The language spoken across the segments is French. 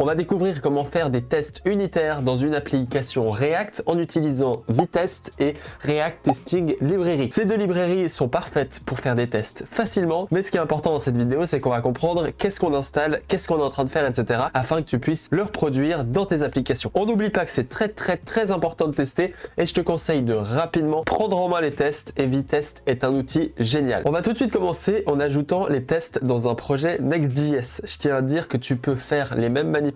On va découvrir comment faire des tests unitaires dans une application React en utilisant Vitest et React Testing Library. Ces deux librairies sont parfaites pour faire des tests facilement, mais ce qui est important dans cette vidéo, c'est qu'on va comprendre qu'est-ce qu'on installe, qu'est-ce qu'on est en train de faire, etc. afin que tu puisses le reproduire dans tes applications. On n'oublie pas que c'est très important de tester et je te conseille de rapidement prendre en main les tests et Vitest est un outil génial. On va tout de suite commencer en ajoutant les tests dans un projet Next.js. Je tiens à dire que tu peux faire les mêmes manipulations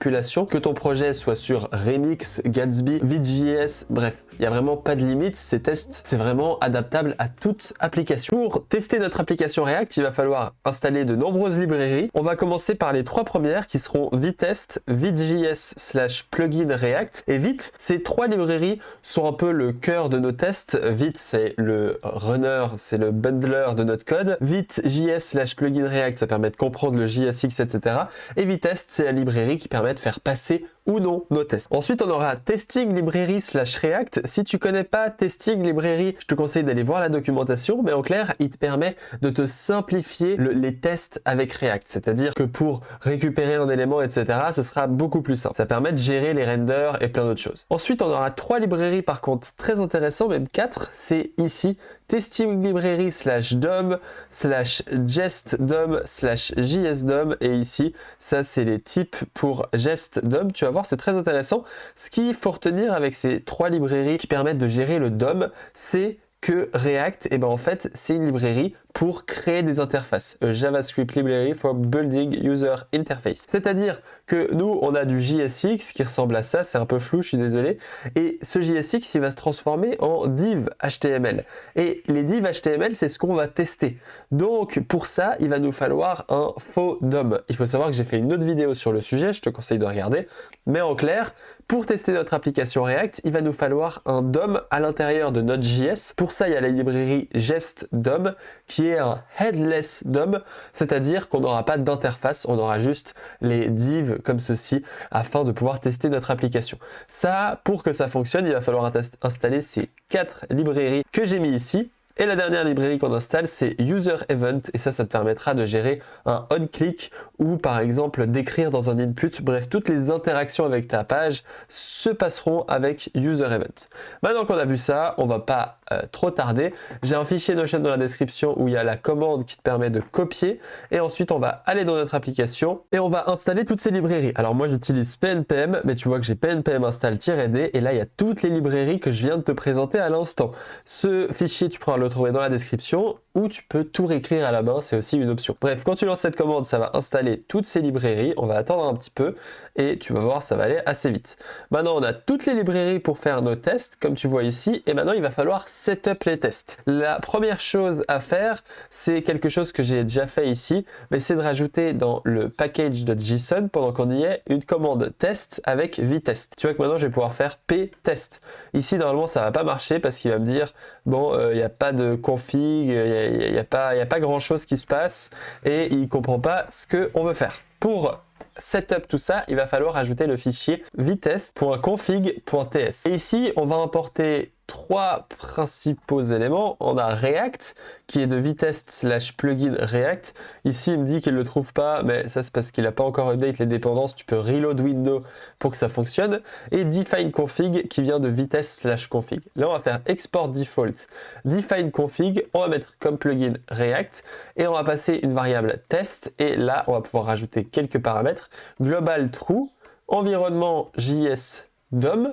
que ton projet soit sur Remix, Gatsby, Vue.js, bref, il n'y a vraiment pas de limite. Ces tests, c'est vraiment adaptable à toute application. Pour tester notre application React, il va falloir installer de nombreuses librairies. On va commencer par les trois premières qui seront Vitest, Vue.js/plugin React et Vite. Ces trois librairies sont un peu le cœur de nos tests. Vite, c'est le runner, c'est le bundler de notre code. Vite.js/plugin React, ça permet de comprendre le JSX, etc. Et Vitest, c'est la librairie qui permet de faire passer ou non nos tests. Ensuite, on aura Testing Library/React. Si tu connais pas Testing Library, je te conseille d'aller voir la documentation, mais en clair, il te permet de te simplifier les tests avec React. C'est-à-dire que pour récupérer un élément, etc., ce sera beaucoup plus simple. Ça permet de gérer les renders et plein d'autres choses. Ensuite, on aura trois librairies par contre très intéressantes, même quatre. C'est ici Testing Library/DOM/JestDOM/JSDOM et ici, ça c'est les types pour JestDOM. Tu vas voir, c'est très intéressant. Ce qu'il faut retenir avec ces trois librairies qui permettent de gérer le DOM, c'est que React, et ben en fait, c'est une librairie pour créer des interfaces. A JavaScript Library for Building User Interface. C'est-à-dire que nous, on a du JSX qui ressemble à ça, c'est un peu flou, je suis désolé, et ce JSX, il va se transformer en div HTML. Et les divs HTML, c'est ce qu'on va tester. Donc, pour ça, il va nous falloir un faux DOM. Il faut savoir que j'ai fait une autre vidéo sur le sujet, je te conseille de regarder, mais en clair, pour tester notre application React, il va nous falloir un DOM à l'intérieur de notre JS. Pour ça, il y a la librairie JestDOM qui est un headless DOM, c'est-à-dire qu'on n'aura pas d'interface, on aura juste les divs comme ceci afin de pouvoir tester notre application. Ça, pour que ça fonctionne, il va falloir installer ces quatre librairies que j'ai mis ici. Et la dernière librairie qu'on installe, c'est User Event, et ça te permettra de gérer un on-click ou par exemple d'écrire dans un input. Bref, toutes les interactions avec ta page se passeront avec User Event. Maintenant qu'on a vu ça, on va pas trop tarder. J'ai un fichier Notion dans la description où il y a la commande qui te permet de copier, et ensuite on va aller dans notre application et on va installer toutes ces librairies. Alors moi j'utilise PNPM, mais tu vois que j'ai PNPM install-d, et là il y a toutes les librairies que je viens de te présenter à l'instant. Ce fichier, tu pourras le trouver dans la description, ou tu peux tout réécrire à la main, c'est aussi une option. Bref, quand tu lances cette commande, ça va installer toutes ces librairies, on va attendre un petit peu et tu vas voir, ça va aller assez vite. Maintenant, on a toutes les librairies pour faire nos tests, comme tu vois ici, et maintenant il va falloir setup les tests. La première chose à faire, c'est quelque chose que j'ai déjà fait ici, mais c'est de rajouter dans le package.json, pendant qu'on y est, une commande test avec Vitest. Tu vois que maintenant je vais pouvoir faire ptest. Ici, normalement, ça va pas marcher parce qu'il va me dire, bon, il n'y a pas de config, il n'y a pas grand chose qui se passe et il ne comprend pas ce qu'on veut faire. Pour setup tout ça, il va falloir ajouter le fichier vitest.config.ts. Et ici, on va importer trois principaux éléments. On a React qui est de Vitest/plugin React. Ici, il me dit qu'il ne le trouve pas, mais ça c'est parce qu'il n'a pas encore update les dépendances. Tu peux reload window pour que ça fonctionne. Et define config qui vient de Vitest/config. Là, on va faire export default define config. On va mettre comme plugin React et on va passer une variable test. Et là, on va pouvoir rajouter quelques paramètres. Global true, environnement JS DOM.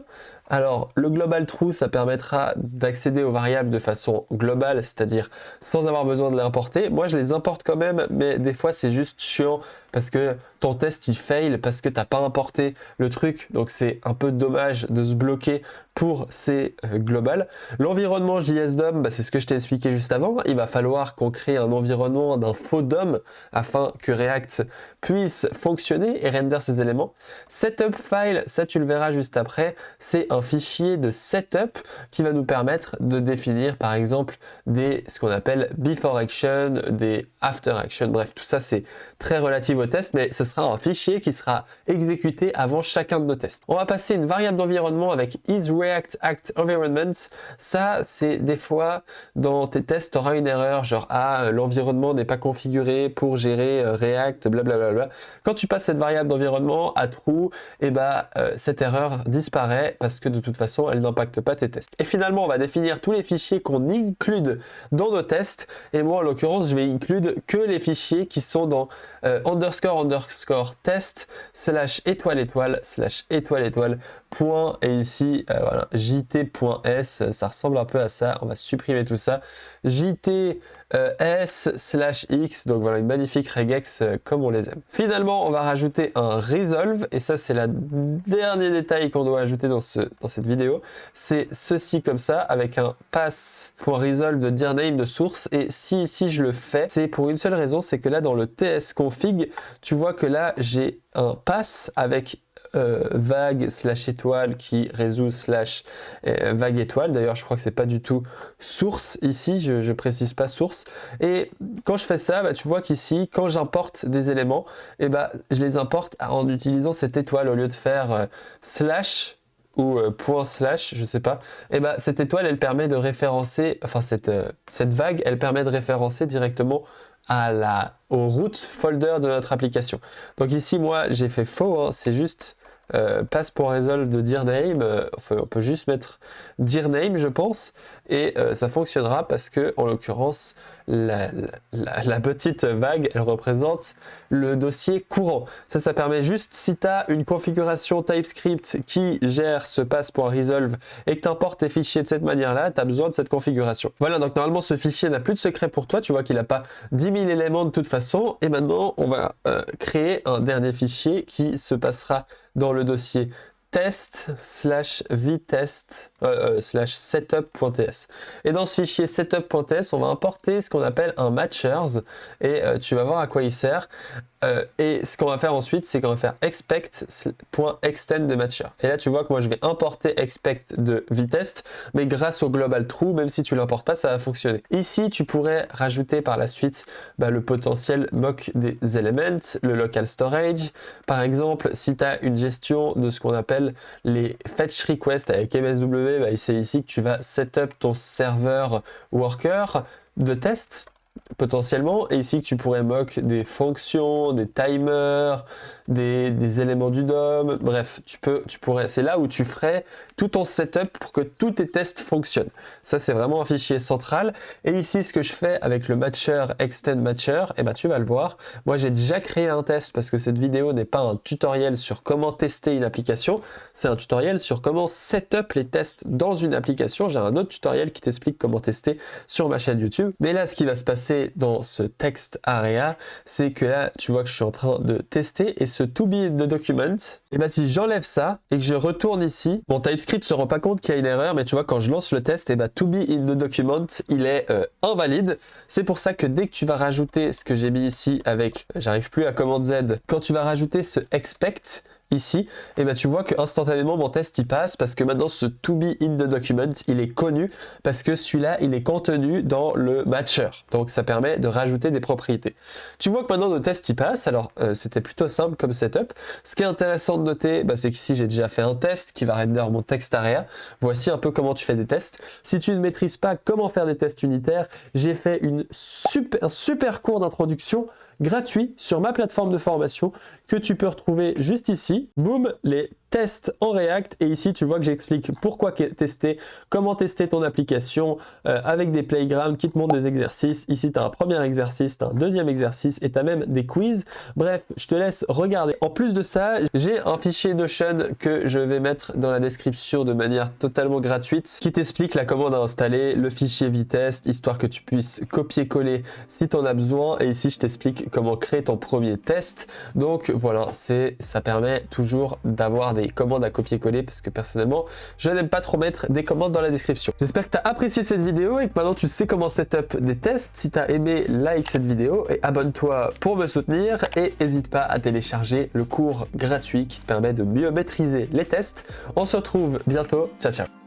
Alors, le global true, ça permettra d'accéder aux variables de façon globale, c'est-à-dire sans avoir besoin de les importer. Moi, je les importe quand même, mais des fois, c'est juste chiant parce que ton test, il fail parce que tu n'as pas importé le truc. Donc, c'est un peu dommage de se bloquer pour ces globales. L'environnement JSDOM, c'est ce que je t'ai expliqué juste avant. Il va falloir qu'on crée un environnement d'un faux DOM afin que React puisse fonctionner et render ces éléments. Setup file, ça tu le verras juste après, c'est un un fichier de setup qui va nous permettre de définir par exemple ce qu'on appelle before action, des after action, bref tout ça c'est très relatif au test, mais ce sera un fichier qui sera exécuté avant chacun de nos tests. On va passer une variable d'environnement avec isReactActEnvironment. Ça c'est des fois dans tes tests tu auras une erreur genre l'environnement n'est pas configuré pour gérer React, blablabla. Quand tu passes cette variable d'environnement à true, cette erreur disparaît parce que de toute façon elle n'impacte pas tes tests. Et finalement on va définir tous les fichiers qu'on include dans nos tests, et moi en l'occurrence je vais include que les fichiers qui sont dans _ test /étoile/étoile point, et ici voilà, jt.s, ça ressemble un peu à ça, on va supprimer tout ça, jt s/x, donc voilà une magnifique regex comme on les aime. Finalement on va rajouter un resolve, et ça c'est le dernier détail qu'on doit ajouter dans cette vidéo, c'est ceci comme ça avec un pass.resolve de dirname de source. Et si ici je le fais, c'est pour une seule raison, c'est que là dans le tsconfig tu vois que là j'ai un pass avec vague/étoile qui résout vague étoile. D'ailleurs je crois que c'est pas du tout source ici, je précise pas source. Et quand je fais ça, tu vois qu'ici quand j'importe des éléments, je les importe en utilisant cette étoile au lieu de faire slash ou point slash, je sais pas. Cette étoile elle permet de référencer, enfin cette vague elle permet de référencer directement au root folder de notre application. Donc ici moi j'ai fait faux, hein, c'est juste pass.resolve de dirname, on peut juste mettre dirname je pense, et ça fonctionnera parce que en l'occurrence la petite vague elle représente le dossier courant. Ça permet juste, si tu as une configuration TypeScript qui gère ce pass.resolve et que tu importes tes fichiers de cette manière là, tu as besoin de cette configuration. Voilà, donc normalement ce fichier n'a plus de secret pour toi, tu vois qu'il n'a pas 10 000 éléments de toute façon. Et maintenant on va créer un dernier fichier qui se passera dans le dossier test/vtest/setup.ts. Et dans ce fichier setup.ts, on va importer ce qu'on appelle un matchers, et tu vas voir à quoi il sert. Et ce qu'on va faire ensuite, c'est qu'on va faire expect.extend des matchers. Et là, tu vois que moi, je vais importer expect de vtest, mais grâce au global true, même si tu l'importes pas, ça va fonctionner. Ici, tu pourrais rajouter par la suite le potentiel mock des elements, le local storage. Par exemple, si tu as une gestion de ce qu'on appelle les fetch requests avec MSW, c'est ici que tu vas setup ton serveur worker de test potentiellement, et ici que tu pourrais mock des fonctions, des timers, des éléments du DOM, bref, tu pourrais, c'est là où tu ferais tout ton setup pour que tous tes tests fonctionnent. Ça c'est vraiment un fichier central. Et ici ce que je fais avec le matcher extend matcher, tu vas le voir, moi j'ai déjà créé un test parce que cette vidéo n'est pas un tutoriel sur comment tester une application, c'est un tutoriel sur comment setup les tests dans une application. J'ai un autre tutoriel qui t'explique comment tester sur ma chaîne YouTube. Mais là ce qui va se passer dans ce text area, c'est que là tu vois que je suis en train de tester, et ce to be in the document, si j'enlève ça et que je retourne ici, mon TypeScript se rend pas compte qu'il y a une erreur, mais tu vois quand je lance le test, to be in the document il est invalide. C'est pour ça que dès que tu vas rajouter ce que j'ai mis ici avec, j'arrive plus à commande Z, quand tu vas rajouter ce expect ici, tu vois que instantanément mon test y passe, parce que maintenant ce to be in the document il est connu parce que celui-là il est contenu dans le matcher, donc ça permet de rajouter des propriétés. Tu vois que maintenant notre test y passe. Alors c'était plutôt simple comme setup. Ce qui est intéressant de noter, c'est qu'ici j'ai déjà fait un test qui va render mon text area. Voici un peu comment tu fais des tests. Si tu ne maîtrises pas comment faire des tests unitaires, j'ai fait un super cours d'introduction gratuit sur ma plateforme de formation que tu peux retrouver juste ici. Boum, les tests en React, et ici tu vois que j'explique pourquoi tester, comment tester ton application avec des playgrounds qui te montrent des exercices. Ici tu as un premier exercice, tu as un deuxième exercice, et tu as même des quiz. Bref, je te laisse regarder. En plus de ça, j'ai un fichier Notion que je vais mettre dans la description de manière totalement gratuite qui t'explique la commande à installer, le fichier vtest, histoire que tu puisses copier-coller si tu en as besoin. Et ici je t'explique comment créer ton premier test. Donc voilà, ça permet toujours d'avoir des commandes à copier-coller parce que personnellement, je n'aime pas trop mettre des commandes dans la description. J'espère que tu as apprécié cette vidéo et que maintenant tu sais comment setup des tests. Si tu as aimé, like cette vidéo et abonne-toi pour me soutenir et n'hésite pas à télécharger le cours gratuit qui te permet de mieux maîtriser les tests. On se retrouve bientôt. Ciao, ciao.